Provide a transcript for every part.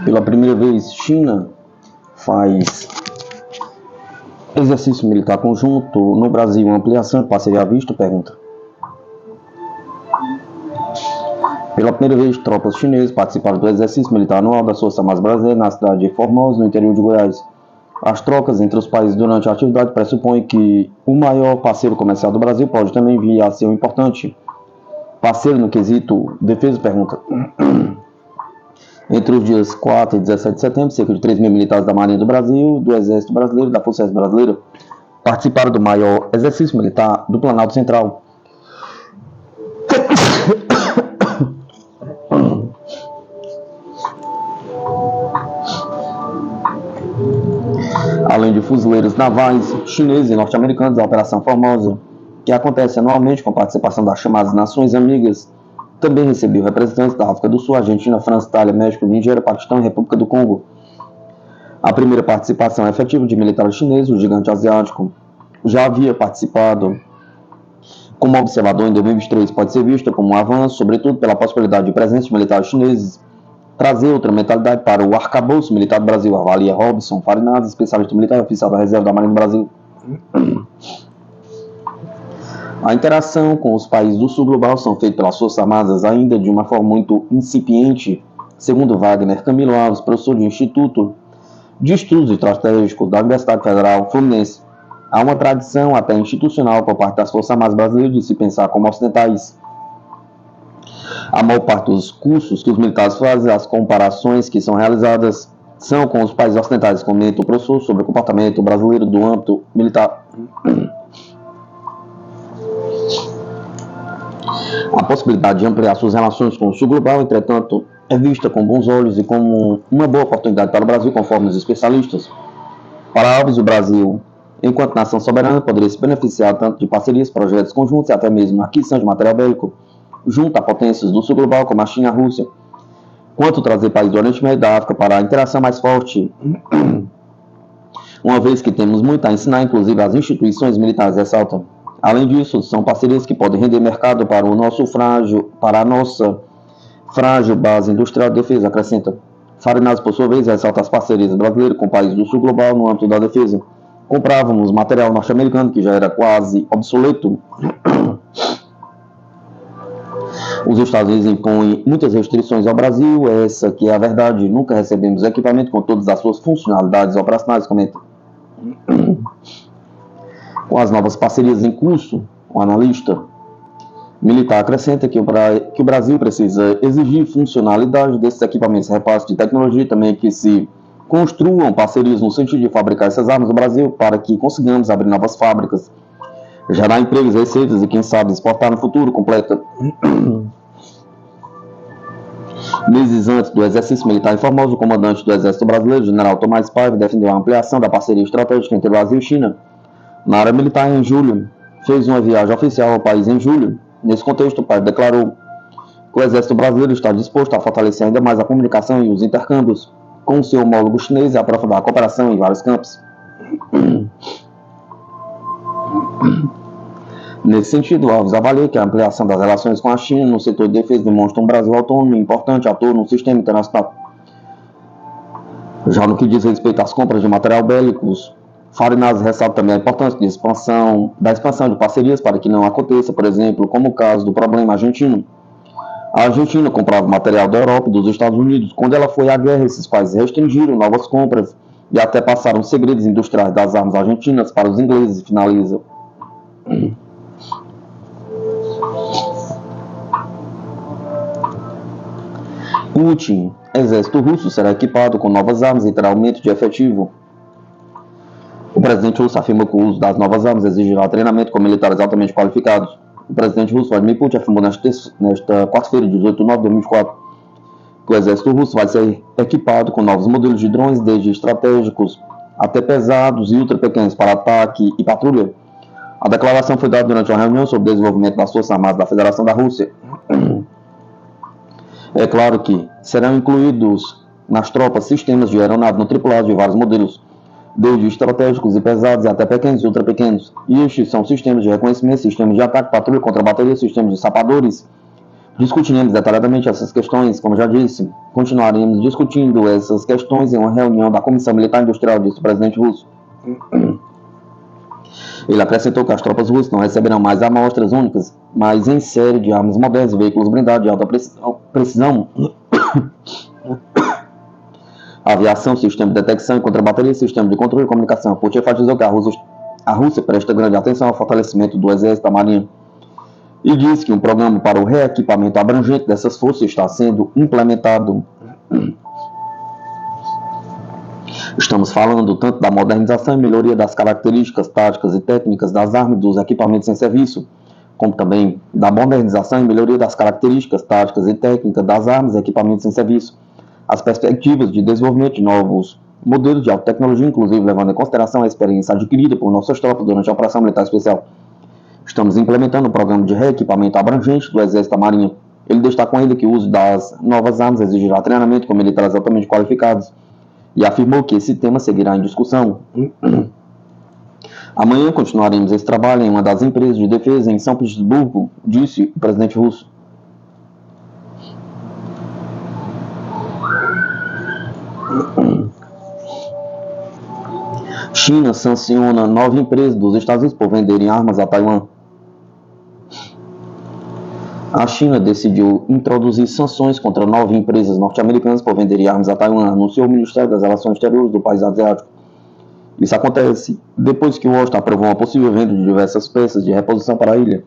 Pela primeira vez, China faz exercício militar conjunto no Brasil, ampliação de parceria à vista? Pergunta. Pela primeira vez, tropas chinesas participaram do exercício militar anual das Forças Armadas Brasileiras na cidade de Formosa, no interior de Goiás. As trocas entre os países durante a atividade pressupõem que o maior parceiro comercial do Brasil pode também vir a ser um importante parceiro no quesito defesa? Pergunta. Entre os dias 4 e 17 de setembro, cerca de 3 mil militares da Marinha do Brasil, do Exército Brasileiro e da Força Aérea Brasileira participaram do maior exercício militar do Planalto Central. Além de fuzileiros navais chineses e norte-americanos, a Operação Formosa, que acontece anualmente com a participação das chamadas Nações Amigas, também recebeu representantes da África do Sul, Argentina, França, Itália, México, Nigéria, Paquistão e República do Congo. A primeira participação efetiva de militares chineses, o gigante asiático, já havia participado como observador em 2023, pode ser vista como um avanço, sobretudo pela possibilidade de presença de militares chineses, trazer outra mentalidade para o arcabouço militar do Brasil, avalia Robson Farinaz, especialista militar e oficial da Reserva da Marinha do Brasil. A interação com os países do sul global são feitas pelas Forças Armadas ainda de uma forma muito incipiente, segundo Wagner Camilo Alves, professor do Instituto de Estudos Estratégicos da Universidade Federal Fluminense. Há uma tradição até institucional por parte das Forças Armadas brasileiras de se pensar como ocidentais. A maior parte dos cursos que os militares fazem, as comparações que são realizadas, são com os países ocidentais, comenta o professor sobre o comportamento brasileiro do âmbito militar. A possibilidade de ampliar suas relações com o sul global, entretanto, é vista com bons olhos e como uma boa oportunidade para o Brasil, conforme os especialistas. Para Alves, o Brasil, enquanto nação soberana, poderia se beneficiar tanto de parcerias, projetos conjuntos e até mesmo aquisição de material bélico, junto a potências do sul global, como a China e a Rússia, quanto trazer países do Oriente Médio e da África para a interação mais forte, uma vez que temos muito a ensinar, inclusive as instituições militares, ressaltam. Além disso, são parcerias que podem render mercado para a nossa frágil base industrial de defesa, acrescenta. Farinaz, por sua vez, ressalta as parcerias brasileiras com países do sul global no âmbito da defesa. Comprávamos material norte-americano que já era quase obsoleto. Os Estados Unidos impõem muitas restrições ao Brasil, essa que é a verdade. Nunca recebemos equipamento com todas as suas funcionalidades operacionais, comenta. Com as novas parcerias em curso, o analista militar acrescenta que o Brasil precisa exigir funcionalidade desses equipamentos, repasse de tecnologia e também que se construam parcerias no sentido de fabricar essas armas no Brasil para que consigamos abrir novas fábricas, gerar empregos, receitas e, quem sabe, exportar no futuro, completa. Meses antes do exercício militar em Formosa, o comandante do Exército Brasileiro, general Tomás Paiva, defendeu a ampliação da parceria estratégica entre Brasil e China na área militar em julho. Fez uma viagem oficial ao país em julho. Nesse contexto, o Paiva declarou que o Exército Brasileiro está disposto a fortalecer ainda mais a comunicação e os intercâmbios com o seu homólogo chinês e aprofundar a cooperação em vários campos. Nesse sentido, Alves avalia que a ampliação das relações com a China no setor de defesa demonstra um Brasil autônomo e importante ator no sistema internacional. Já no que diz respeito às compras de material bélicos, Farinas ressalta também a importância da expansão de parcerias para que não aconteça, por exemplo, como o caso do problema argentino. A Argentina comprava material da Europa e dos Estados Unidos. Quando ela foi à guerra, esses países restringiram novas compras e até passaram segredos industriais das armas argentinas para os ingleses, finaliza. Putin, exército russo será equipado com novas armas e terá aumento de efetivo. O presidente russo afirmou que o uso das novas armas exigirá treinamento com militares altamente qualificados. O presidente russo Vladimir Putin afirmou nesta quarta-feira, 18 de novembro de 2024, que o exército russo vai ser equipado com novos modelos de drones, desde estratégicos até pesados e ultra pequenos para ataque e patrulha. A declaração foi dada durante uma reunião sobre o desenvolvimento das Forças Armadas da Federação da Rússia. É claro que serão incluídos nas tropas sistemas de aeronave não tripulados de vários modelos, desde estratégicos e pesados até pequenos e ultra pequenos. E estes são sistemas de reconhecimento, sistemas de ataque, patrulha contra bateria, sistemas de sapadores. Discutiremos detalhadamente essas questões, como já disse. Continuaremos discutindo essas questões em uma reunião da Comissão Militar Industrial, disse o presidente russo. Ele acrescentou que as tropas russas não receberão mais amostras únicas, mas em série de armas modernas e veículos blindados de alta precisão, aviação, sistema de detecção e contra-bateria, sistema de controle e comunicação. Putin enfatizou que a Rússia presta grande atenção ao fortalecimento do exército e da marinha e disse que um programa para o reequipamento abrangente dessas forças está sendo implementado. Estamos falando tanto da modernização e melhoria das características táticas e técnicas das armas e dos equipamentos em serviço, como também da modernização e melhoria das características táticas e técnicas das armas e equipamentos em serviço. As perspectivas de desenvolvimento de novos modelos de alta tecnologia, inclusive levando em consideração a experiência adquirida por nossas tropas durante a Operação Militar Especial. Estamos implementando um programa de reequipamento abrangente do Exército e da Marinha. Ele destacou ainda que o uso das novas armas exigirá treinamento com militares altamente qualificados e afirmou que esse tema seguirá em discussão. Amanhã continuaremos esse trabalho em uma das empresas de defesa em São Petersburgo, disse o presidente russo. China sanciona 9 empresas dos Estados Unidos por venderem armas a Taiwan. A China decidiu introduzir sanções contra 9 empresas norte-americanas por venderem armas a Taiwan, anunciou o Ministério das Relações Exteriores do país asiático. Isso acontece depois que Washington aprovou uma possível venda de diversas peças de reposição para a ilha.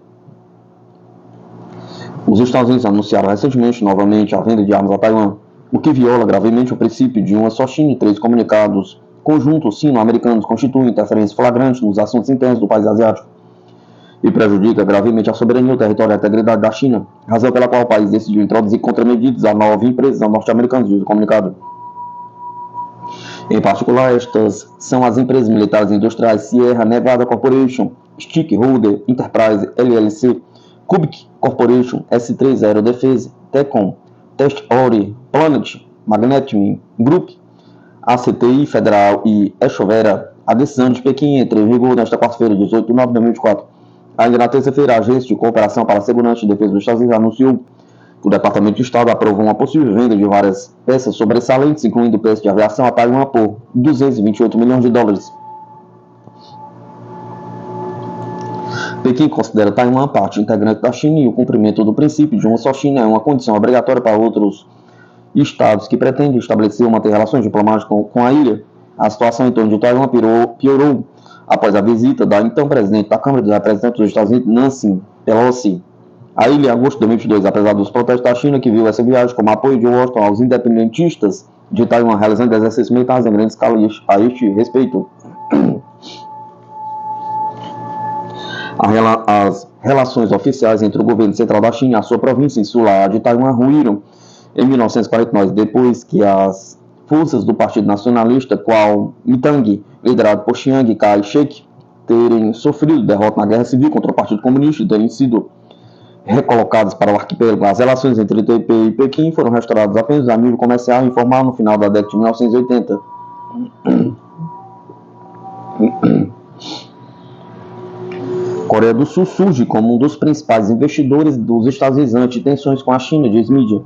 Os Estados Unidos anunciaram recentemente novamente a venda de armas a Taiwan, o que viola gravemente o princípio de uma só China e 3 comunicados conjuntos sino-americanos constituem interferência flagrante nos assuntos internos do país asiático e prejudica gravemente a soberania, o território e a integridade da China, razão pela qual o país decidiu introduzir contramedidas a 9 empresas norte-americanas, diz o comunicado. Em particular, estas são as empresas militares e industriais Sierra Nevada Corporation, Stakeholder Enterprise LLC, Cubic Corporation, S3 Aerodefense, Tecom, Test-Ori, Planet, Magnetic Group, ACTI Federal e Echovera. A decisão de Pequim entrou em vigor nesta quarta-feira, 18 de novembro de 2024. Ainda na terça-feira, a Agência de Cooperação para a Segurança e Defesa dos Estados Unidos anunciou que o Departamento de Estado aprovou uma possível venda de várias peças sobressalentes, incluindo peças de aviação a Taiwan por 228 milhões de dólares. Pequim considera Taiwan parte integrante da China e o cumprimento do princípio de uma só China é uma condição obrigatória para outros estados que pretendem estabelecer ou manter relações diplomáticas com a ilha. A situação em torno de Taiwan piorou após a visita da então presidente da Câmara dos Representantes dos Estados Unidos, Nancy Pelosi, à ilha em agosto de 2022, apesar dos protestos da China, que viu essa viagem como apoio de Washington aos independentistas de Taiwan, realizando exercícios militares em grande escala a este respeito. As relações oficiais entre o governo central da China e a sua província insular de Taiwan ruíram em 1949, depois que as forças do Partido Nacionalista Kuomintang, liderado por Chiang Kai-shek, terem sofrido derrota na Guerra Civil contra o Partido Comunista e terem sido recolocadas para o arquipélago. As relações entre Taipei e Pequim foram restauradas apenas a nível comercial e informal no final da década de 1980. Coreia do Sul surge como um dos principais investidores dos Estados Unidos ante tensões com a China, diz mídia.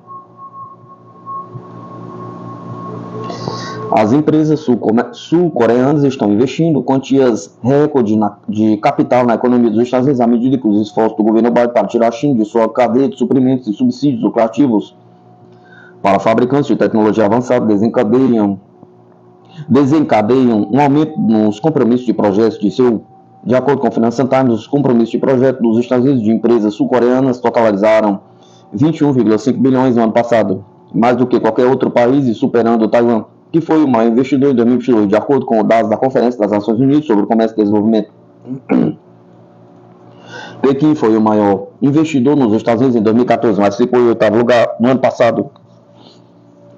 As empresas sul-coreanas estão investindo quantias recordes de capital na economia dos Estados Unidos à medida que os esforços do governo Biden para tirar a China de sua cadeia de suprimentos e subsídios lucrativos para fabricantes de tecnologia avançada desencadeiam um aumento nos compromissos de projetos de acordo com o Financial Times, os compromissos de projeto dos Estados Unidos de empresas sul-coreanas totalizaram 21,5 bilhões no ano passado, mais do que qualquer outro país e superando o Taiwan, que foi o maior investidor em 2022, de acordo com dados da Conferência das Nações Unidas sobre o Comércio e Desenvolvimento. Pequim foi o maior investidor nos Estados Unidos em 2014, mas ficou em 8º lugar no ano passado,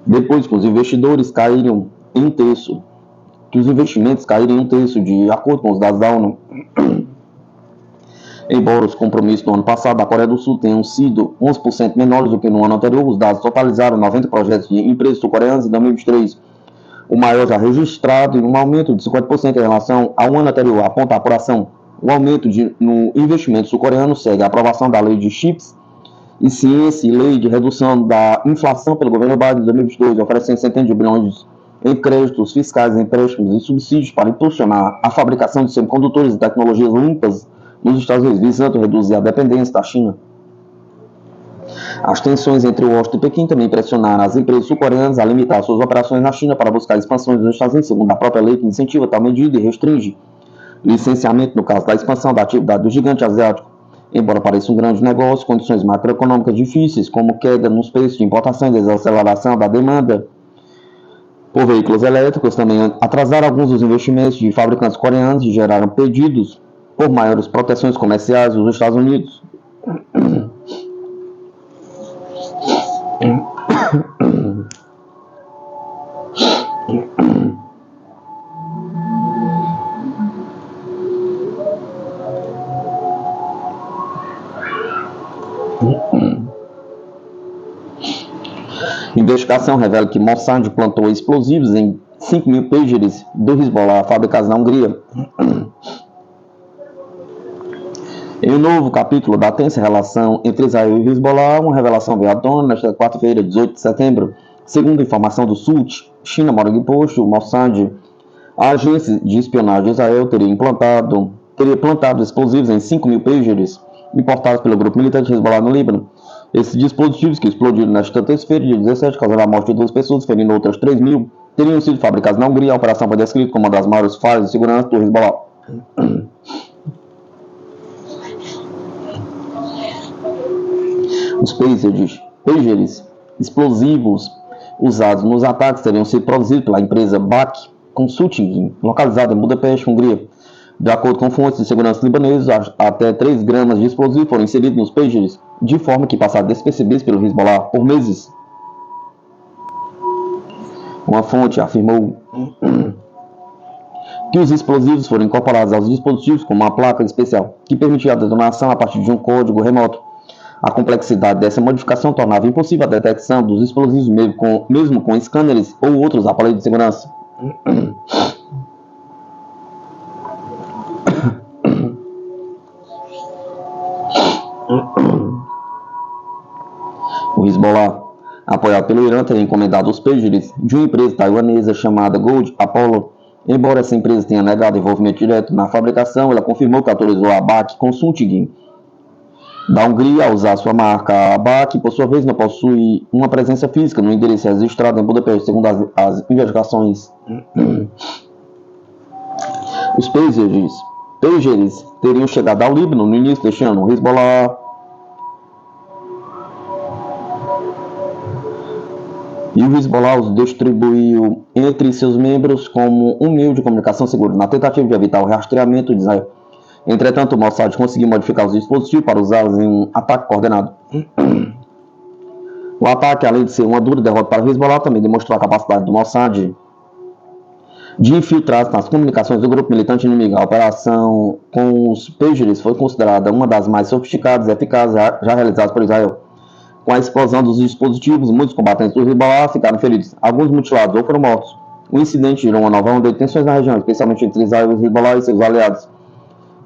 depois que os investidores caíram em um terço, que os investimentos caíram em um terço, de acordo com os dados da ONU. Embora os compromissos do ano passado da Coreia do Sul tenham sido 11% menores do que no ano anterior, os dados totalizaram 90 projetos de empresas sul-coreanas em 2023, o maior já registrado, e um aumento de 50% em relação ao ano anterior. Aponta a apuração. O aumento no investimento sul-coreano segue a aprovação da Lei de Chips e Ciência e Lei de Redução da Inflação pelo governo Biden em 2022, oferecendo centenas de bilhões em créditos fiscais, empréstimos e subsídios para impulsionar a fabricação de semicondutores e tecnologias limpas nos Estados Unidos, visando reduzir a dependência da China. As tensões entre Washington e Pequim também pressionaram as empresas sul-coreanas a limitar suas operações na China para buscar expansões nos Estados Unidos, segundo a própria lei que incentiva tal medida e restringe licenciamento no caso da expansão da atividade do gigante asiático. Embora pareça um grande negócio, condições macroeconômicas difíceis, como queda nos preços de importação e desaceleração da demanda por veículos elétricos, também atrasaram alguns dos investimentos de fabricantes coreanos e geraram pedidos por maiores proteções comerciais dos Estados Unidos. Investigação revela que Mossad plantou explosivos em 5.000 pagers do Hezbollah fabricados na Hungria. Em um novo capítulo da tensa relação entre Israel e Hezbollah, uma revelação veio à tona nesta quarta-feira, 18 de setembro. Segundo informação do SULT, China Morning Post, o Mossad, a agência de espionagem de Israel, teria plantado explosivos em 5.000 pagers importados pelo grupo militante Hezbollah no Líbano. Esses dispositivos, que explodiram nesta terça-feira, dia 17, causaram a morte de 2 pessoas, ferindo outras 3.000, teriam sido fabricados na Hungria. A operação foi descrita como uma das maiores falhas de segurança do Hezbollah. Os pagers explosivos usados nos ataques teriam sido produzidos pela empresa BAC Consulting, localizada em Budapeste, Hungria. De acordo com fontes de segurança libaneses, até 3 gramas de explosivo foram inseridos nos pagers, de forma que passaram despercebidos pelo Hezbollah por meses. Uma fonte afirmou que os explosivos foram incorporados aos dispositivos com uma placa especial, que permitia a detonação a partir de um código remoto. A complexidade dessa modificação tornava impossível a detecção dos explosivos mesmo com scanners ou outros aparelhos de segurança. O Hezbollah, apoiado pelo Irã, teria encomendado os pagers de uma empresa taiwanesa chamada Gold Apollo. Embora essa empresa tenha negado envolvimento direto na fabricação, ela confirmou que autorizou a BAC Consulting da Hungria a usar sua marca. A BAC, por sua vez, não possui uma presença física no endereço registrado em Budapeste, segundo as investigações. Os pagers teriam chegado ao Líbano no início deste ano. O Hezbollah os distribuiu entre seus membros como um meio de comunicação seguro, na tentativa de evitar o rastreamento de Israel. Entretanto, o Mossad conseguiu modificar os dispositivos para usá-los em um ataque coordenado. O ataque, além de ser uma dura derrota para o Hezbollah, também demonstrou a capacidade do Mossad de infiltrar-se nas comunicações do grupo militante inimigo. A operação com os pagers foi considerada uma das mais sofisticadas e eficazes já realizadas por Israel. Com a explosão dos dispositivos, muitos combatentes do Hezbollah ficaram feridos, alguns mutilados ou foram mortos. O incidente gerou uma nova onda de tensões na região, especialmente entre Israel e Hezbollah e seus aliados.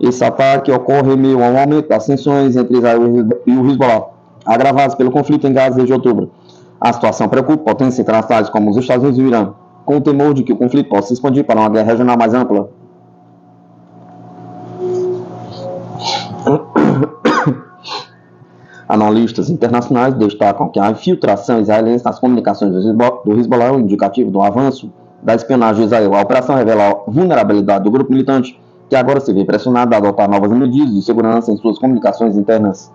Esse ataque ocorre em meio a um aumento das tensões entre Israel e o Hezbollah, agravadas pelo conflito em Gaza desde outubro. A situação preocupa potências internacionais como os Estados Unidos e o Irã, com o temor de que o conflito possa se expandir para uma guerra regional mais ampla. Analistas internacionais destacam que a infiltração israelense nas comunicações do Hezbollah é um indicativo do avanço da espionagem de Israel. A operação revela a vulnerabilidade do grupo militante, que agora se vê pressionado a adotar novas medidas de segurança em suas comunicações internas.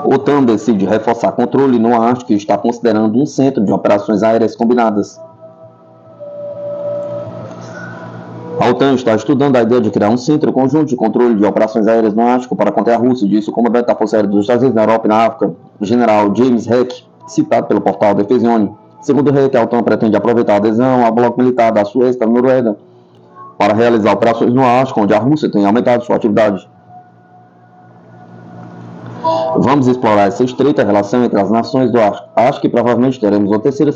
A OTAN decide reforçar controle no Ártico e está considerando um centro de operações aéreas combinadas. A OTAN está estudando a ideia de criar um centro conjunto de controle de operações aéreas no Ártico para conter a Rússia, disse o comandante da Força Aérea dos Estados Unidos na Europa e na África, o general James Heck, citado pelo portal Defesione. Segundo Heck, a OTAN pretende aproveitar a adesão ao bloco militar da Suécia e da Noruega para realizar operações no Ártico, onde a Rússia tem aumentado sua atividade. Vamos explorar essa estreita relação entre as nações do Ártico. Acho que provavelmente teremos um terceiro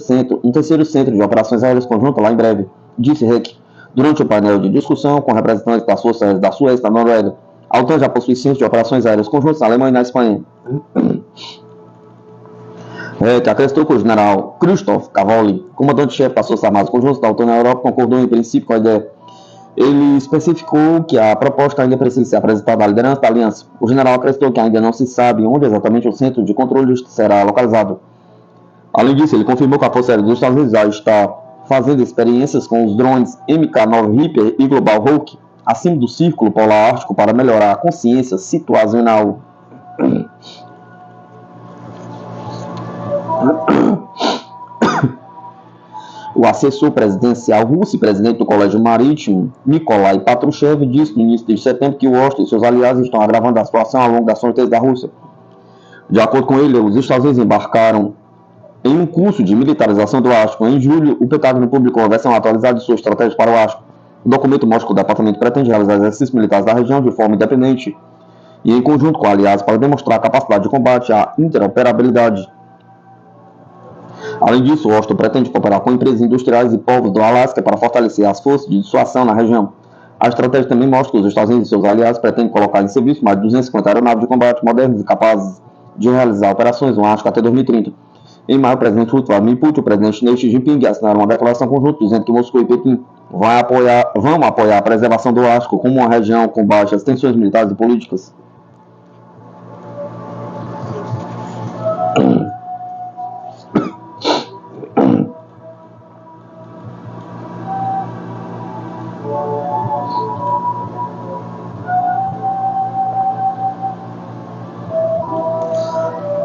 centro de operações aéreas conjuntas lá em breve, disse Heck, durante o painel de discussão com representantes das forças aéreas da Suécia e da Noruega. A OTAN já possui centros de operações aéreas conjuntas na Alemanha e na Espanha. Heck acrescentou que o general Krzysztof Kowal, comandante-chefe das Forças Armadas Conjuntas da OTAN na Europa, concordou em princípio com a ideia. Ele especificou que a proposta ainda precisa ser apresentada à liderança da aliança. O general acrescentou que ainda não se sabe onde exatamente o centro de controle será localizado. Além disso, ele confirmou que a Força Aérea dos Estados Unidos já está fazendo experiências com os drones MK-9 Reaper e Global Hawk acima do Círculo Polar Ártico para melhorar a consciência situacional. O assessor presidencial russo e presidente do Colégio Marítimo, Nikolai Patrushev, disse no início de setembro que Washington e seus aliados estão agravando a situação ao longo das fronteiras da Rússia. De acordo com ele, os Estados Unidos embarcaram em um curso de militarização do Ártico. Em julho, o Pentágono publicou uma versão atualizada de sua estratégia para o Ártico. O documento mostra que o departamento pretende realizar exercícios militares da região de forma independente e em conjunto com aliados para demonstrar a capacidade de combate à interoperabilidade. Além disso, Washington pretende cooperar com empresas industriais e povos do Alasca para fortalecer as forças de dissuasão na região. A estratégia também mostra que os Estados Unidos e seus aliados pretendem colocar em serviço mais de 250 aeronaves de combate modernas e capazes de realizar operações no Ártico até 2030. Em maio, o presidente russo Vladimir Putin e o presidente chinês Xi Jinping assinaram uma declaração conjunta dizendo que Moscou e Pequim vão apoiar a preservação do Ártico como uma região com baixas tensões militares e políticas.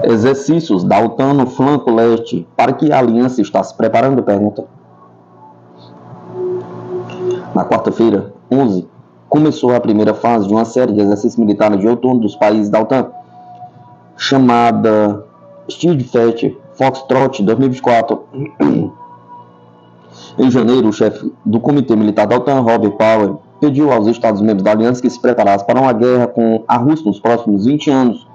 Exercícios da OTAN no flanco leste. Para que a aliança está se preparando? Pergunta. Na quarta-feira, 11, começou a primeira fase de uma série de exercícios militares de outono dos países da OTAN, chamada Steadfast Foxtrot 2024. Em janeiro, o chefe do Comitê Militar da OTAN, Robert Powell, pediu aos Estados-membros da aliança que se preparassem para uma guerra com a Rússia nos próximos 20 anos.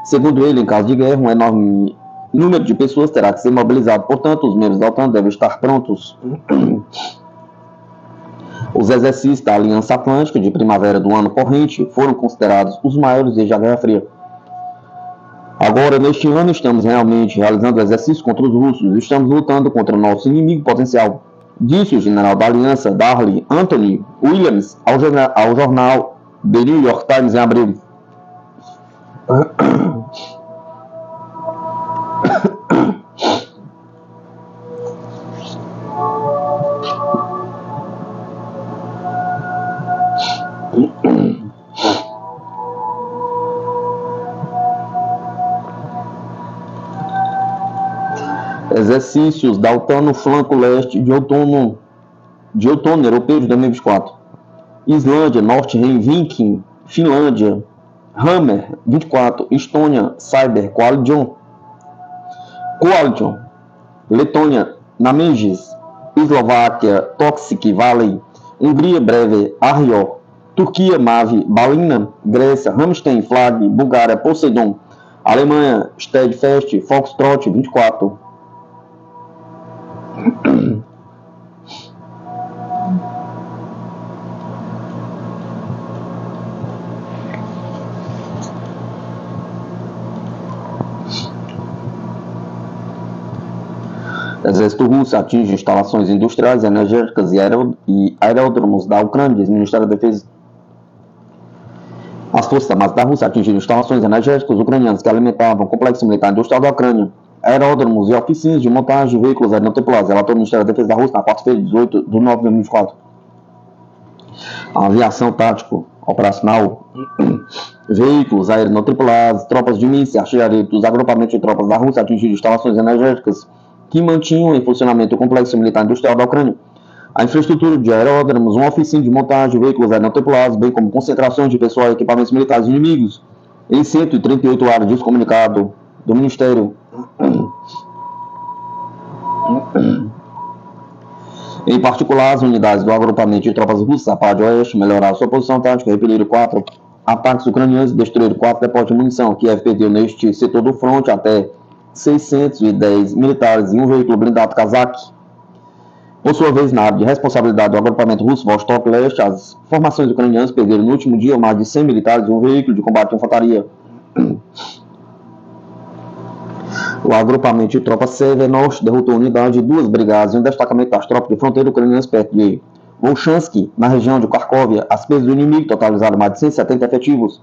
Segundo ele, em caso de guerra, um enorme número de pessoas terá que ser mobilizado. Portanto, os membros da OTAN devem estar prontos. Os exercícios da Aliança Atlântica de primavera do ano corrente foram considerados os maiores desde a Guerra Fria. Agora, neste ano, estamos realmente realizando exercícios contra os russos. Estamos lutando contra o nosso inimigo potencial, disse o general da Aliança, Darley Anthony Williams, ao jornal The New York Times em abril. Exercícios da OTAN no flanco leste de outono europeu de 2024. Islândia, Norte Rhein-Viking, Finlândia, Hammer 24, Estônia, Cyber Coalition, Letônia, Nameges, Eslováquia, Toxic Valley, Hungria, Breve, Arrio, Turquia, Mavi, Balina, Grécia, Ramstein, Flag, Bulgária, Poseidon, Alemanha, Steadfast, Foxtrot 24. Exército russo atinge instalações industriais, energéticas e aeródromos da Ucrânia, diz o Ministério da Defesa. As forças armadas da Rússia atingiram instalações energéticas ucranianas que alimentavam o complexo militar industrial da Ucrânia, aeródromos e oficinas de montagem de veículos aéreos não tripulados, relatou o Ministério da Defesa da Rússia na quarta-feira, 18 de nove de 2024. A aviação tático operacional, veículos aéreos não tripulados, tropas de mísseis, artilharia dos agrupamentos de tropas da Rússia atingiram instalações energéticas que mantinham em funcionamento o complexo militar industrial da Ucrânia, a infraestrutura de aeródromos, uma oficina de montagem de veículos aéreos não tripulados, bem como concentrações de pessoal e equipamentos militares inimigos em 138 áreas, diz comunicado do Ministério. Em particular, as unidades do agrupamento de tropas russas da parte oeste melhoraram sua posição tática, repeliram 4 ataques ucranianos e destruíram 4 depósitos de munição. Kiev perdeu neste setor do fronte até 610 militares e um veículo blindado Kazakh. Por sua vez, na área de responsabilidade do agrupamento russo Vostok Leste, as formações ucranianas perderam no último dia mais de 100 militares e um veículo de combate de infantaria. O agrupamento de tropas Severnorsk derrotou unidade de 2 brigadas e um destacamento das tropas de fronteira ucranianas perto de Volchansky, na região de Kharkov. As perdas do inimigo totalizaram mais de 170 efetivos.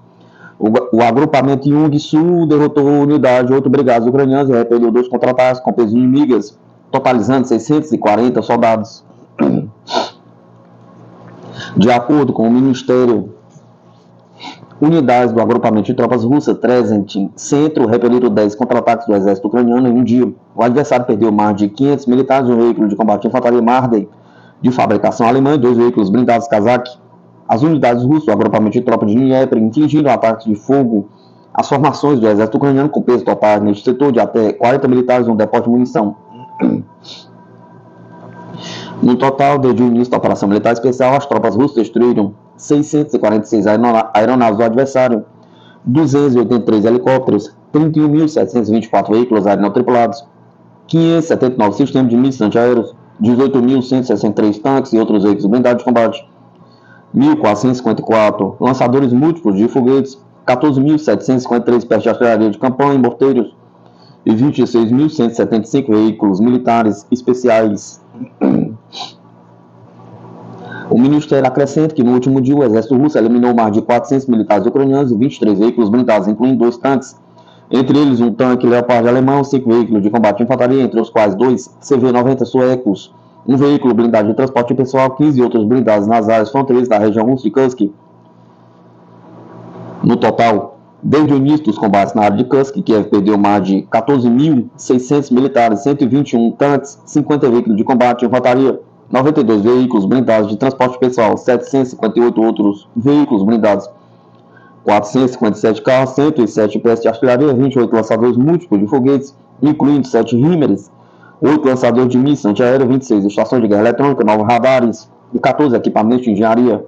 O agrupamento Yung Sul derrotou unidade de 8 brigadas ucranianas e repeliu 2 contra-ataques com perdas inimigas, totalizando 640 soldados. De acordo com o Ministério, unidades do agrupamento de tropas russas Trezentin Centro repeliram 10 contra-ataques do exército ucraniano em um dia. O adversário perdeu mais de 500 militares, um veículo de combate de infantaria Marder de fabricação alemã e 2 veículos blindados Kazakh. As unidades russas do agrupamento de tropas de Dnieper infligiram ataques de fogo às formações do exército ucraniano com peso total neste setor de até 40 militares no depósito de munição. No total, desde o início da operação militar especial, as tropas russas destruíram 646 aeronaves do adversário, 283 helicópteros, 31.724 veículos aéreos não tripulados, 579 sistemas de mísseis antiaéreos, 18.163 tanques e outros veículos blindados de combate, 1.454 lançadores múltiplos de foguetes, 14.753 peças de artilharia de campanha e morteiros e 26.175 veículos militares especiais. O Ministério acrescenta que no último dia o exército russo eliminou mais de 400 militares ucranianos e 23 veículos blindados, incluindo 2 tanques, entre eles um tanque Leopard alemão, 5 veículos de combate de infantaria, entre os quais 2 CV-90 suecos, um veículo blindado de transporte pessoal, 15 outros blindados nas áreas fronteiras da região russa de Kursk. No total, desde o início dos combates na área de Kursk, Kiev perdeu mais de 14.600 militares, 121 tanques, 50 veículos de combate de infantaria, 92 veículos blindados de transporte pessoal, 758 outros veículos blindados, 457 carros, 107 peças de artilharia, 28 lançadores múltiplos de foguetes, incluindo 7 Himmers, 8 lançadores de mísseis antiaéreos, 26 estações de guerra eletrônica, 9 radares e 14 equipamentos de engenharia.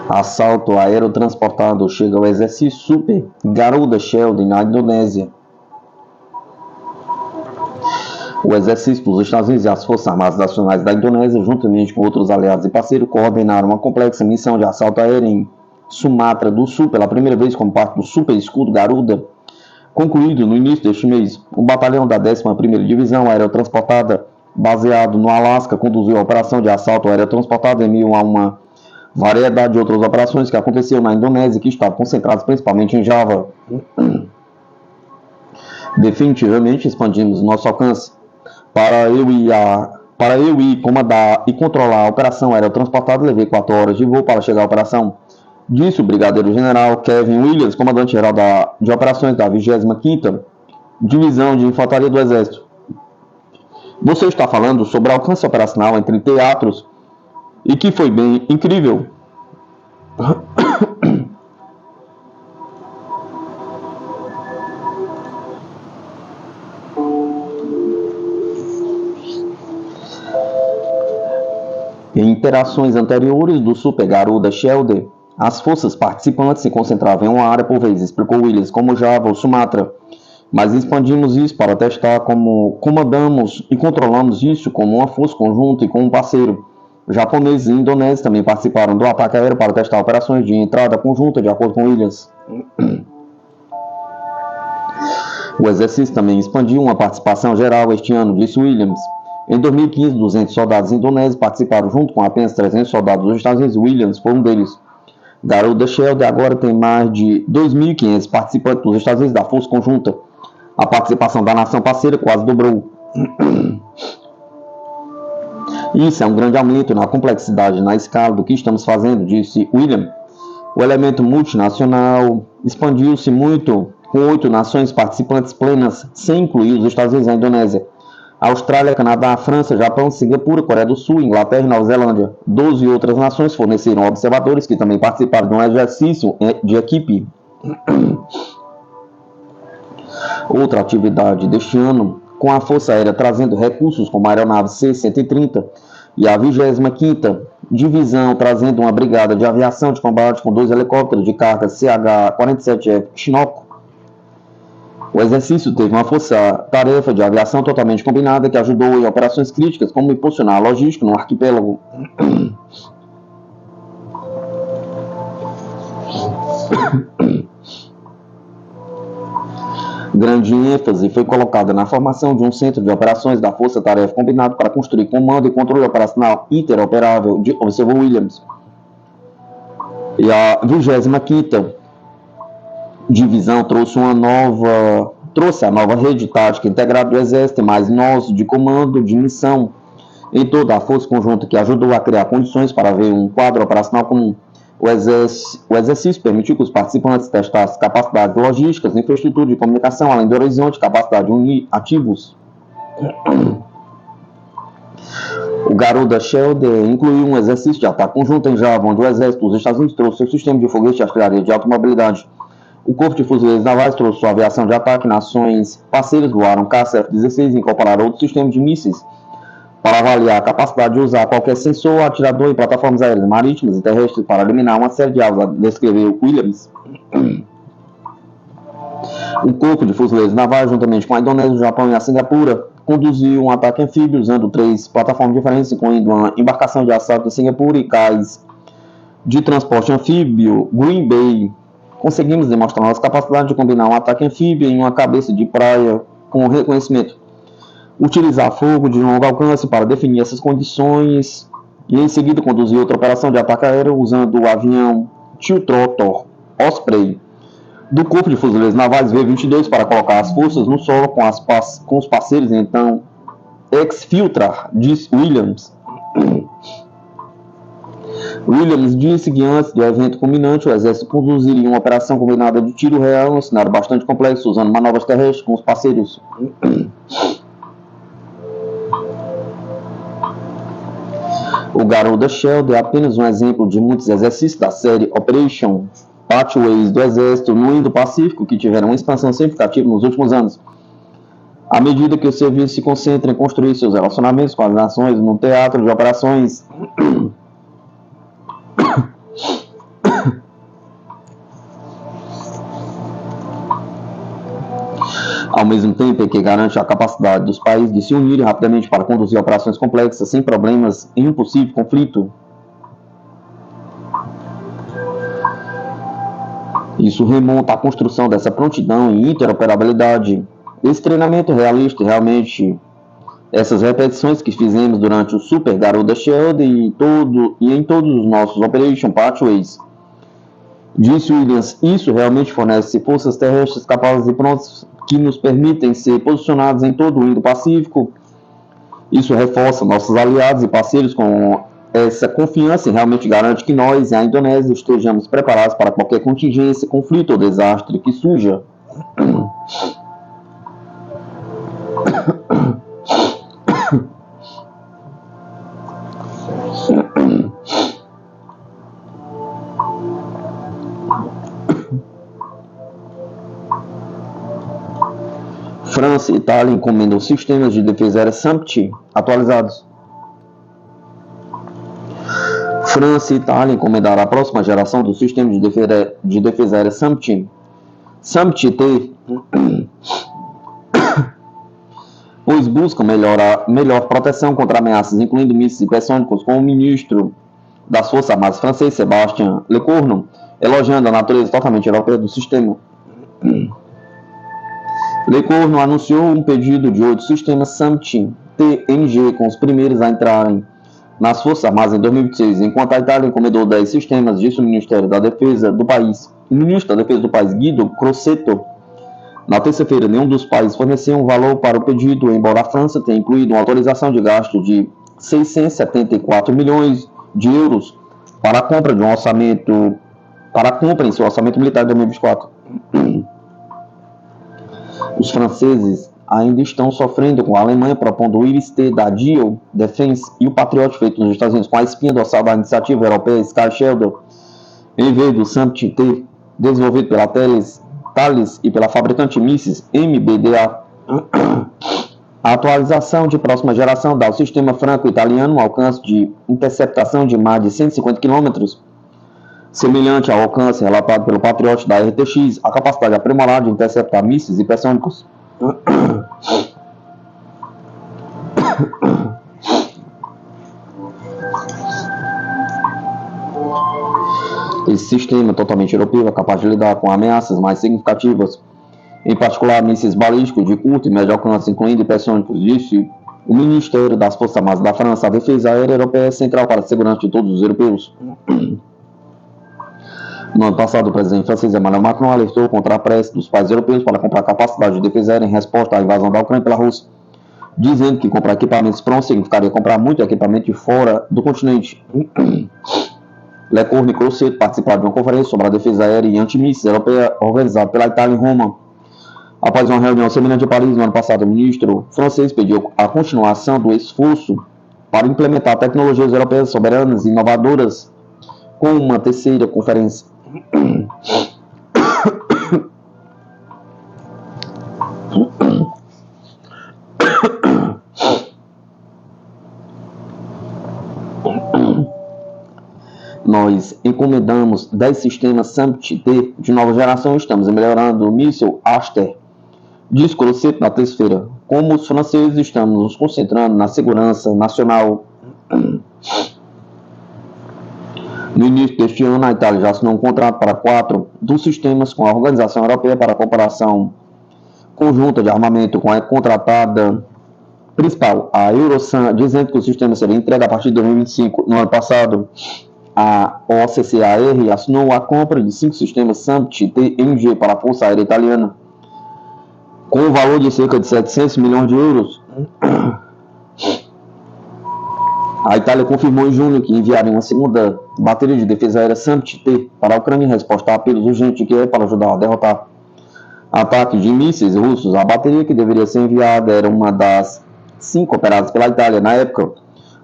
Assalto aerotransportado chega ao exercício Super Garuda Shield na Indonésia. O exército dos Estados Unidos e as Forças Armadas Nacionais da Indonésia, juntamente com outros aliados e parceiros, coordenaram uma complexa missão de assalto aéreo em Sumatra do Sul pela primeira vez como parte do Super Escudo Garuda, concluído no início deste mês. Um batalhão da 11ª Divisão Aerotransportada, baseado no Alasca, conduziu a operação de assalto aerotransportado em meio a uma variedade de outras operações que aconteceram na Indonésia, que estavam concentradas principalmente em Java. Definitivamente expandimos nosso alcance para eu ir comandar e controlar a operação aerotransportada. Levei 4 horas de voo para chegar à operação, disse o brigadeiro general Kevin Williams, comandante-geral de operações da 25ª Divisão de Infantaria do Exército. Você está falando sobre o alcance operacional entre teatros e que foi bem incrível. Em interações anteriores do Super Garuda Shield, as forças participantes se concentravam em uma área por vez, explicou Williams, como Java ou Sumatra. Mas expandimos isso para testar como comandamos e controlamos isso como uma força conjunta e com um parceiro. Japoneses e indonésios também participaram do ataque aéreo para testar operações de entrada conjunta, de acordo com Williams. O exercício também expandiu uma participação geral este ano, disse Williams. Em 2015, 200 soldados indonésios participaram junto com apenas 300 soldados dos Estados Unidos. Williams foi um deles. Garuda Shield agora tem mais de 2.500 participantes dos Estados Unidos da Força Conjunta. A participação da nação parceira quase dobrou. Isso é um grande aumento na complexidade, na escala do que estamos fazendo, disse Williams. O elemento multinacional expandiu-se muito, com 8 nações participantes plenas, sem incluir os Estados Unidos e a Indonésia. Austrália, Canadá, França, Japão, Singapura, Coreia do Sul, Inglaterra e Nova Zelândia. 12 outras nações forneceram observadores que também participaram de um exercício de equipe. Outra atividade deste ano, com a Força Aérea trazendo recursos como a aeronave C-130 e a 25ª Divisão trazendo uma brigada de aviação de combate com 2 helicópteros de carga CH-47F Chinook. O exercício teve uma força-tarefa de aviação totalmente combinada que ajudou em operações críticas, como impulsionar a logística no arquipélago. Grande ênfase foi colocada na formação de um centro de operações da força-tarefa combinado para construir comando e controle operacional interoperável, observou Williams. E a 25ª Divisão trouxe a nova rede tática integrada do Exército, mais nós de comando de missão em toda a força conjunta, que ajudou a criar condições para ver um quadro operacional comum. O exercício permitiu que os participantes testassem capacidades logísticas, infraestrutura de comunicação, além do horizonte, capacidade de unir ativos. O Garuda Shield incluiu um exercício de ataque conjunto em Java, onde o Exército dos Estados Unidos trouxe seu sistema de foguete de artilharia de alta mobilidade. O Corpo de Fuzileiros Navais trouxe sua aviação de ataque. Nações parceiras voaram caça F-16 e incorporaram outros sistemas de mísseis para avaliar a capacidade de usar qualquer sensor, atirador em plataformas aéreas, marítimas e terrestres para eliminar uma série de alvos, descreveu Williams. O Corpo de Fuzileiros Navais, juntamente com a Indonésia, o Japão e a Singapura, conduziu um ataque anfíbio usando 3 plataformas diferentes, incluindo uma embarcação de assalto em Singapura e cais de transporte anfíbio Green Bay. Conseguimos demonstrar nossa capacidade de combinar um ataque anfíbio em uma cabeça de praia com reconhecimento, utilizar fogo de longo alcance para definir essas condições e em seguida conduzir outra operação de ataque aéreo usando o avião Tiltrotor Osprey do Corpo de Fuzileiros Navais V-22 para colocar as forças no solo com os parceiros, então exfiltrar, disse Williams. Williams disse que antes do evento culminante, o Exército conduziria uma operação combinada de tiro real, um cenário bastante complexo, usando manobras terrestres com os parceiros. O Garuda Shield é apenas um exemplo de muitos exercícios da série Operation Pathways do Exército no Indo-Pacífico que tiveram uma expansão significativa nos últimos anos. À medida que o serviço se concentra em construir seus relacionamentos com as nações no teatro de operações, ao mesmo tempo que garante a capacidade dos países de se unirem rapidamente para conduzir operações complexas sem problemas em um possível conflito. Isso remonta à construção dessa prontidão e interoperabilidade. Esse treinamento realista, realmente, essas repetições que fizemos durante o Super Garuda Shield e em todos os nossos Operation Pathways, disse Williams, isso realmente fornece forças terrestres capazes e prontas que nos permitem ser posicionados em todo o Indo-Pacífico. Isso reforça nossos aliados e parceiros com essa confiança e realmente garante que nós, a Indonésia, estejamos preparados para qualquer contingência, conflito ou desastre que surja. França e Itália encomendam sistemas de defesa aérea SAMP atualizados. França e Itália encomendaram a próxima geração do sistema de defesa aérea SAMP. SAMP-T, pois buscam melhor proteção contra ameaças, incluindo mísseis hipersônicos, com o ministro das Forças Armadas francês, Sébastien Lecornu, elogiando a natureza totalmente europeia do sistema. Lecornu anunciou um pedido de 8 sistemas SAMP-TNG, com os primeiros a entrarem nas Forças Armadas em 2026, enquanto a Itália encomendou 10 sistemas, disse o Ministério da Defesa do país. O ministro da Defesa do país, Guido Crosetto, na terça-feira, nenhum dos países forneceu um valor para o pedido, embora a França tenha incluído uma autorização de gasto de 674 milhões de euros para a compra de em seu orçamento militar de 2024. Os franceses ainda estão sofrendo com a Alemanha propondo o IRIS-T da DIO Defense e o Patriot feito nos Estados Unidos com a espinha dorsal da iniciativa europeia Sky Shadow, em vez do SAMP-T desenvolvido pela Thales e pela fabricante mísseis MBDA. A atualização de próxima geração dá ao sistema franco-italiano um alcance de interceptação de mais de 150 km, semelhante ao alcance relatado pelo Patriot da RTX, a capacidade aprimorada de interceptar mísseis hipersônicos. Esse sistema totalmente europeu é capaz de lidar com ameaças mais significativas, em particular mísseis balísticos de curto e médio alcance, incluindo hipersônicos, disse o Ministério das Forças Armadas da França. A defesa aérea europeia é central para a segurança de todos os europeus. No ano passado, o presidente francês Emmanuel Macron alertou contra a pressa dos países europeus para comprar capacidade de defesa aérea em resposta à invasão da Ucrânia pela Rússia, dizendo que comprar equipamentos prontos significaria comprar muito equipamento de fora do continente. Lecornu e Crosetto participaram de uma conferência sobre a defesa aérea e antimísseis europeia organizada pela Itália em Roma. Após uma reunião semelhante em Paris no ano passado, o ministro francês pediu a continuação do esforço para implementar tecnologias europeias soberanas e inovadoras com uma terceira conferência. Nós encomendamos 10 sistemas SAMP-T de nova geração e estamos melhorando o míssil Aster, disse Crosetto na terça-feira. Como os franceses, estamos nos concentrando na segurança nacional. No início deste ano, a Itália já assinou um contrato para 4 dos sistemas com a Organização Europeia para a Cooperação Conjunta de Armamento, com a contratada principal, a Eurosan, dizendo que o sistema seria entregue a partir de 2025. No ano passado, a OCCAR assinou a compra de 5 sistemas SAMP-TNG para a Força Aérea Italiana, com um valor de cerca de 700 milhões de euros. A Itália confirmou em junho que enviaria uma segunda bateria de defesa aérea SAMP-T para a Ucrânia em resposta a apelos urgentes que é para ajudar a derrotar ataques de mísseis russos. A bateria que deveria ser enviada era uma das 5 operadas pela Itália na época.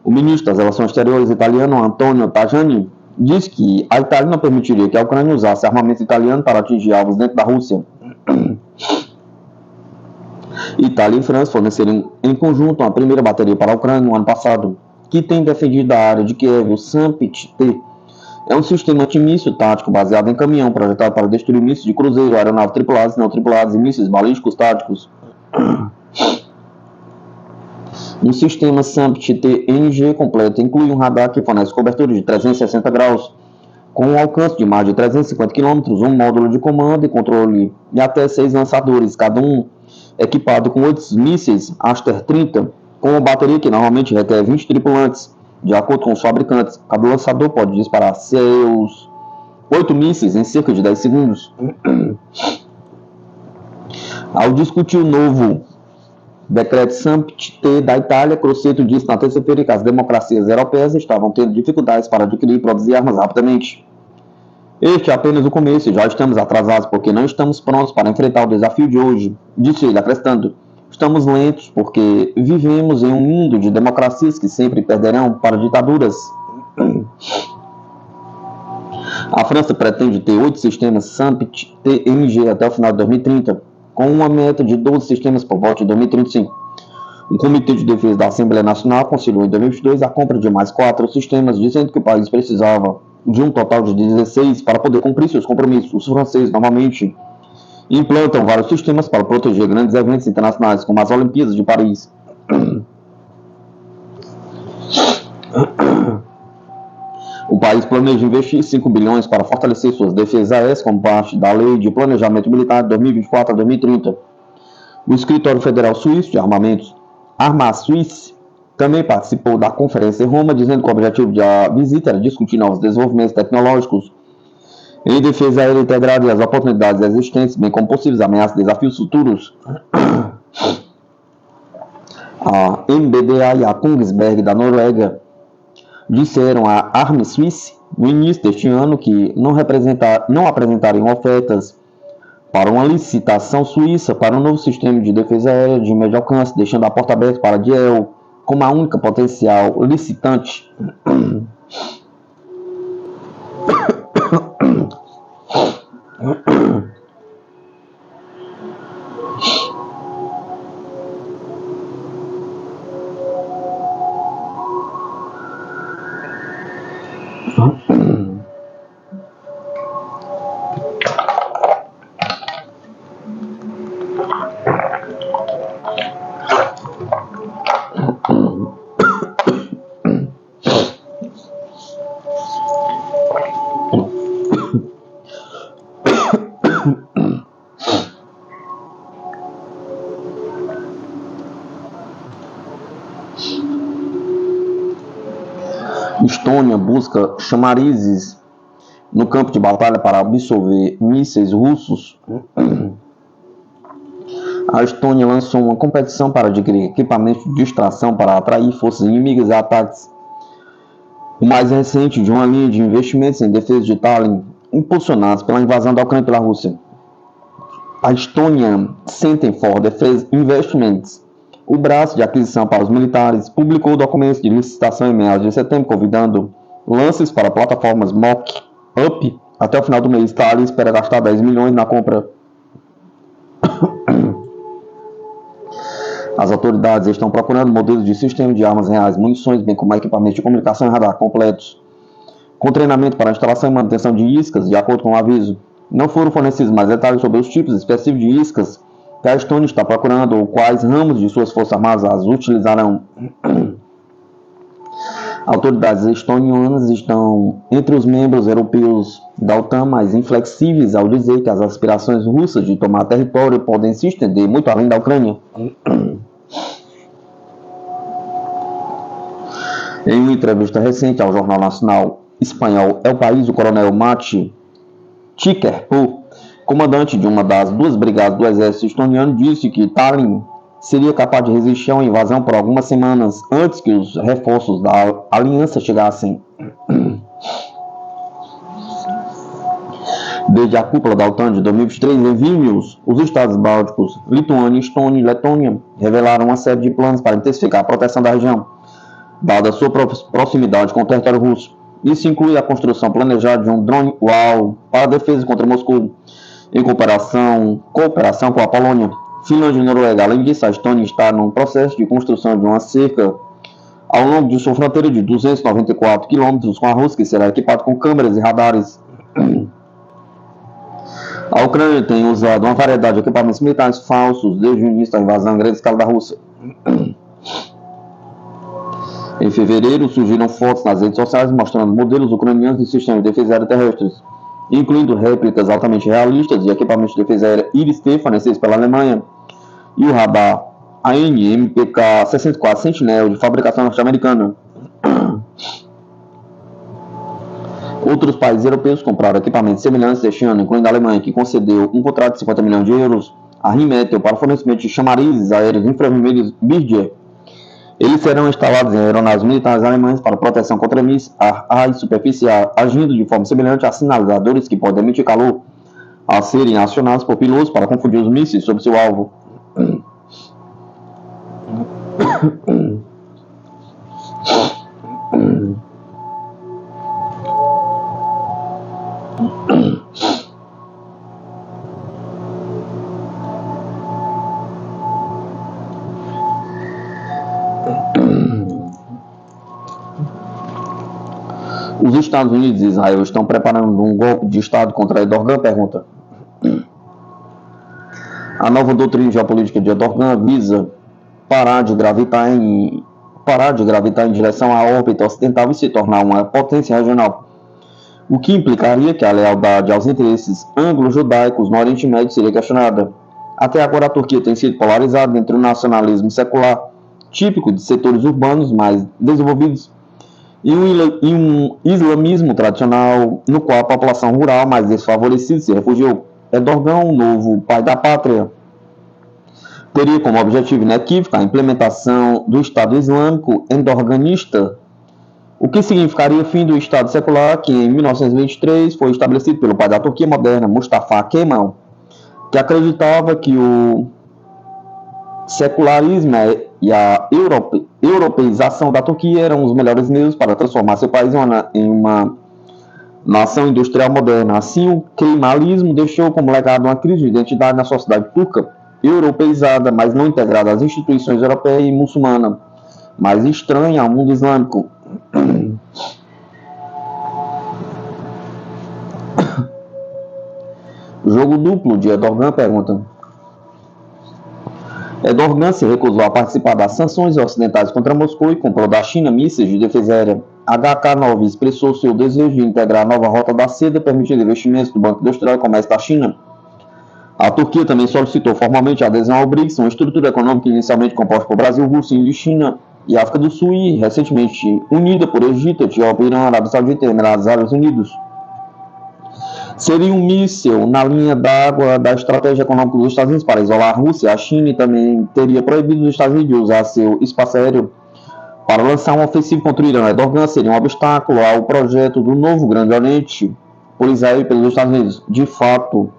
O ministro das Relações Exteriores italiano, Antonio Tajani, disse que a Itália não permitiria que a Ucrânia usasse armamento italiano para atingir alvos dentro da Rússia. Itália e França forneceram em conjunto a primeira bateria para a Ucrânia no ano passado, que tem defendido a área de Kiev. O SAMP-T é um sistema antimíssil tático baseado em caminhão, projetado para destruir mísseis de cruzeiro, aeronaves tripuladas, não tripuladas e mísseis balísticos táticos. Um sistema SAMP-TNG completo inclui um radar que fornece cobertura de 360 graus, com um alcance de mais de 350 km, um módulo de comando e controle e até 6 lançadores, cada um equipado com 8 mísseis Aster-30, com uma bateria que normalmente requer 20 tripulantes. De acordo com os fabricantes, cada lançador pode disparar seus 8 mísseis em cerca de 10 segundos. Ao discutir o novo decreto Sankt da Itália, Crosetto disse na terça-feira que as democracias europeias estavam tendo dificuldades para adquirir e produzir armas rapidamente. Este é apenas o começo e já estamos atrasados porque não estamos prontos para enfrentar o desafio de hoje, disse ele, acrescentando: estamos lentos porque vivemos em um mundo de democracias que sempre perderão para ditaduras. A França pretende ter 8 sistemas SAMP-TMG até o final de 2030, com uma meta de 12 sistemas por volta de 2035. O Comitê de Defesa da Assembleia Nacional conciliou em 2022 a compra de mais 4 sistemas, dizendo que o país precisava de um total de 16 para poder cumprir seus compromissos. Os franceses normalmente implantam vários sistemas para proteger grandes eventos internacionais, como as Olimpíadas de Paris. O país planeja investir 5 bilhões para fortalecer suas defesas aéreas como parte da Lei de Planejamento Militar de 2024 a 2030. O Escritório Federal Suíço de Armamentos, Arma-Suisse, também participou da conferência em Roma, dizendo que o objetivo da visita era discutir novos desenvolvimentos tecnológicos em defesa aérea integrada e as oportunidades existentes, bem como possíveis ameaças e desafios futuros. A MBDA e a Kongsberg da Noruega disseram à Arme Suisse no início deste ano que não apresentariam ofertas para uma licitação suíça para um novo sistema de defesa aérea de médio alcance, deixando a porta aberta para a DIEL como a única potencial licitante. Estônia busca chamarizes no campo de batalha para absorver mísseis russos. A Estônia lançou uma competição para adquirir equipamentos de distração para atrair forças inimigas a ataques. O mais recente de uma linha de investimentos em defesa de Tallinn, impulsionados pela invasão da Ucrânia pela Rússia. A Estônia Center for Defense Investments, o braço de aquisição para os militares, publicou documentos de licitação em meados de setembro, convidando lances para plataformas mock-up até o final do mês. Tallinn espera gastar 10 milhões na compra. As autoridades estão procurando modelos de sistema de armas reais, munições, bem como equipamentos de comunicação e radar completos, com treinamento para instalação e manutenção de iscas, de acordo com o aviso. Não foram fornecidos mais detalhes sobre os tipos específicos de iscas que a Estônia está procurando ou quais ramos de suas forças armadas as utilizarão. Autoridades estonianas estão entre os membros europeus da OTAN mais inflexíveis ao dizer que as aspirações russas de tomar território podem se estender muito além da Ucrânia. Em uma entrevista recente ao jornal nacional espanhol El País, o coronel Mati Chikerpo, comandante de uma das 2 brigadas do exército estoniano, disse que Tallinn seria capaz de resistir a uma invasão por algumas semanas antes que os reforços da aliança chegassem. Desde a cúpula da OTAN de 2023 em Vilnius, os estados bálticos, Lituânia, Estônia e Letônia revelaram uma série de planos para intensificar a proteção da região, dada a sua proximidade com o território russo. Isso inclui a construção planejada de um drone UAU para a defesa contra Moscou, em cooperação com a Polônia, Finlândia e Noruega. Além disso, a Estônia está num processo de construção de uma cerca ao longo de sua fronteira de 294 quilômetros com a Rússia, que será equipado com câmeras e radares. A Ucrânia tem usado uma variedade de equipamentos militares falsos desde o início da invasão em grande escala da Rússia. Em fevereiro, surgiram fotos nas redes sociais mostrando modelos ucranianos de sistemas de defesa aérea terrestres, incluindo réplicas altamente realistas de equipamentos de defesa aérea Iris-T fornecidos pela Alemanha e o radar AN/MPK-64 Sentinel de fabricação norte-americana. Outros países europeus compraram equipamentos semelhantes este ano, incluindo a Alemanha, que concedeu um contrato de 50 milhões de euros a Rheinmetall, para o fornecimento de chamarizes aéreos infravermelhos Birdier. Eles serão instalados em aeronaves militares alemãs para proteção contra mísseis ar e superficial, agindo de forma semelhante a sinalizadores que podem emitir calor a serem acionados por pilotos para confundir os mísseis sobre seu alvo. Os Estados Unidos e Israel estão preparando um golpe de Estado contra Erdogan? Pergunta. A nova doutrina geopolítica de Erdogan visa parar de gravitar em direção à órbita ocidental e se tornar uma potência regional, o que implicaria que a lealdade aos interesses anglo-judaicos no Oriente Médio seria questionada. Até agora a Turquia tem sido polarizada entre o nacionalismo secular, típico de setores urbanos mais desenvolvidos, e um islamismo tradicional, no qual a população rural mais desfavorecida se refugiou. Erdogan, o novo pai da pátria, teria como objetivo inequívoco a implementação do Estado Islâmico endorganista, o que significaria o fim do Estado secular que em 1923 foi estabelecido pelo pai da Turquia moderna, Mustafa Kemal, que acreditava que o secularismo e a europeização da Turquia eram os melhores meios para transformar seu país em uma nação industrial moderna. Assim, o kemalismo deixou como legado uma crise de identidade na sociedade turca, europeizada, mas não integrada às instituições europeias e muçulmana, mas estranha ao mundo islâmico. Jogo duplo de Erdogan? Pergunta. Erdogan se recusou a participar das sanções ocidentais contra Moscou e comprou da China mísseis de defesa aérea. HK-9 expressou seu desejo de integrar a nova rota da seda, permitindo investimentos do Banco Industrial e Comércio da China. A Turquia também solicitou formalmente a adesão ao BRICS, uma estrutura econômica inicialmente composta por Brasil, Rússia, Índia, China e África do Sul e recentemente unida por Egito, Etiópia, Irã, Arábia Saudita e Emirados Árabes Unidos. Seria um míssil na linha d'água da estratégia econômica dos Estados Unidos para isolar a Rússia. A China também teria proibido os Estados Unidos de usar seu espaço aéreo para lançar um ofensivo contra o Irã. Erdogan seria um obstáculo ao projeto do novo Grande Oriente por Israel e pelos Estados Unidos. De fato,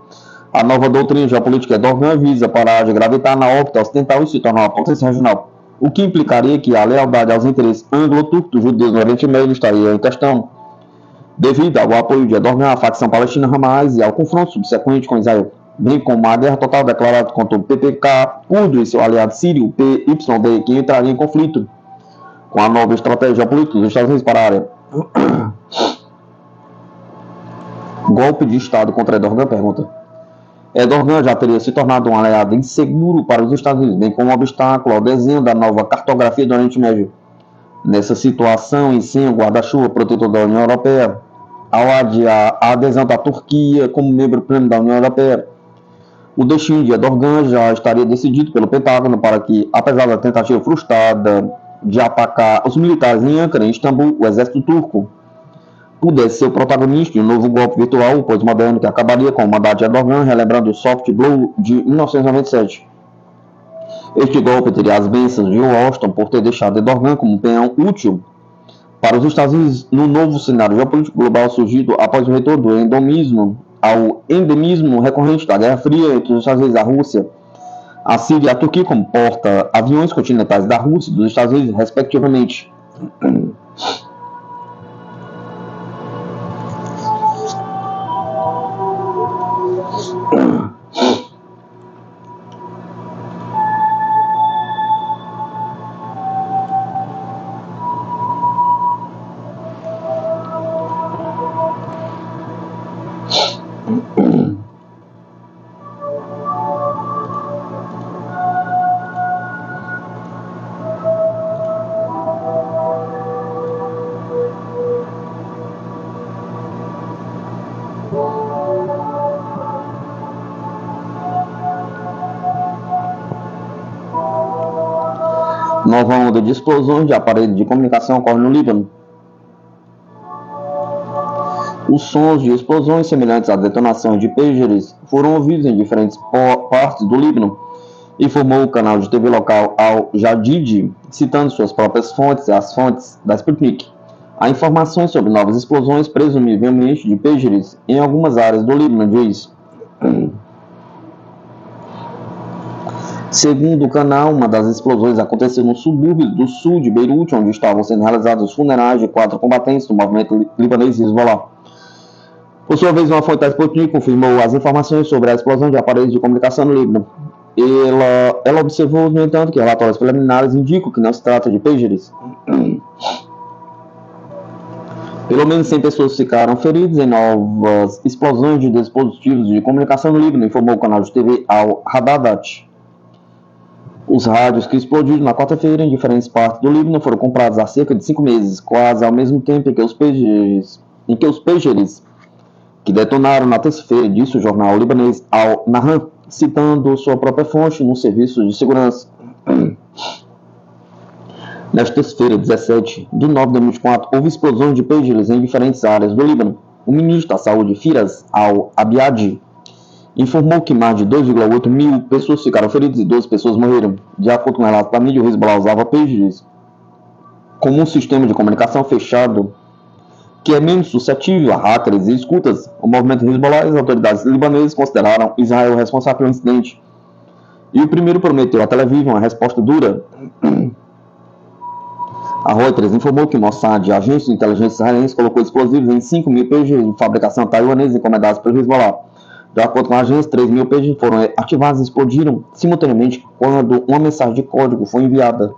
a nova doutrina geopolítica Erdogan visa parar de gravitar na órbita ocidental e se tornar uma potência regional, o que implicaria que a lealdade aos interesses anglo-turcos dos judeus no Oriente Médio estaria em questão, devido ao apoio de Erdogan à facção palestina Hamas e ao confronto subsequente com Israel, bem como a guerra total declarada contra o PPK, curdo e seu aliado sírio, PYD, que entraria em conflito com a nova estratégia geopolítica dos Estados Unidos para a área. Golpe de Estado contra Erdogan? Pergunta. Erdogan já teria se tornado um aliado inseguro para os Estados Unidos, bem como um obstáculo ao desenho da nova cartografia do Oriente Médio. Nessa situação, e sem o guarda-chuva protetor da União Europeia, ao adiar a adesão da Turquia como membro pleno da União Europeia, o destino de Erdogan já estaria decidido pelo Pentágono para que, apesar da tentativa frustrada de atacar os militares em Ankara, em Istambul, o exército turco pudesse ser o protagonista de um novo golpe virtual pós-moderno que acabaria com o mandato de Erdogan, relembrando o Soft Blow de 1997. Este golpe teria as bênçãos de Washington por ter deixado Erdogan como um peão útil para os Estados Unidos no novo cenário geopolítico global surgido após o retorno do endemismo recorrente da Guerra Fria entre os Estados Unidos e a Rússia, a Síria e a Turquia como porta-aviões continentais da Rússia e dos Estados Unidos, respectivamente. Nova onda de explosões de aparelhos de comunicação ocorre no Líbano. Os sons de explosões semelhantes a detonações de pêsares foram ouvidos em diferentes partes do Líbano, informou o canal de TV local Al Jadid, citando suas próprias fontes e as fontes da Sputnik. Há informações sobre novas explosões, presumivelmente de pêsares, em algumas áreas do Líbano, diz. Segundo o canal, uma das explosões aconteceu no subúrbio do sul de Beirute, onde estavam sendo realizados os funerais de 4 combatentes do movimento libanês Hezbollah. Por sua vez, uma fonte da Sputnik confirmou as informações sobre a explosão de aparelhos de comunicação no Líbano. Ela observou, no entanto, que relatórios preliminares indicam que não se trata de pêsares. Pelo menos 100 pessoas ficaram feridas em novas explosões de dispositivos de comunicação no Líbano, informou o canal de TV Al-Hadadat. Os rádios que explodiram na quarta-feira em diferentes partes do Líbano foram comprados há cerca de 5 meses, quase ao mesmo tempo em que os pêsares que detonaram na terça-feira, disse o jornal libanês Al-Nahar, citando sua própria fonte no serviço de segurança. Nesta terça-feira, 17 de 9 de 2024, houve explosões de pêsares em diferentes áreas do Líbano. O ministro da Saúde, Firas Al-Abiadi, informou que mais de 2,8 mil pessoas ficaram feridas e 12 pessoas morreram. De acordo com o relato da mídia, o Hezbollah usava pêsares como um sistema de comunicação fechado que é menos suscetível a hackers e escutas. O movimento Hezbollah e as autoridades libanesas consideraram Israel responsável pelo incidente. E o primeiro prometeu a Tel Aviv uma resposta dura. A Reuters informou que o Mossad, a agência de inteligência israelense, colocou explosivos em 5 mil pêsares de fabricação taiwanesa encomendados pelo Hezbollah. De acordo com a agência, 3 mil pêsares foram ativados e explodiram simultaneamente quando uma mensagem de código foi enviada.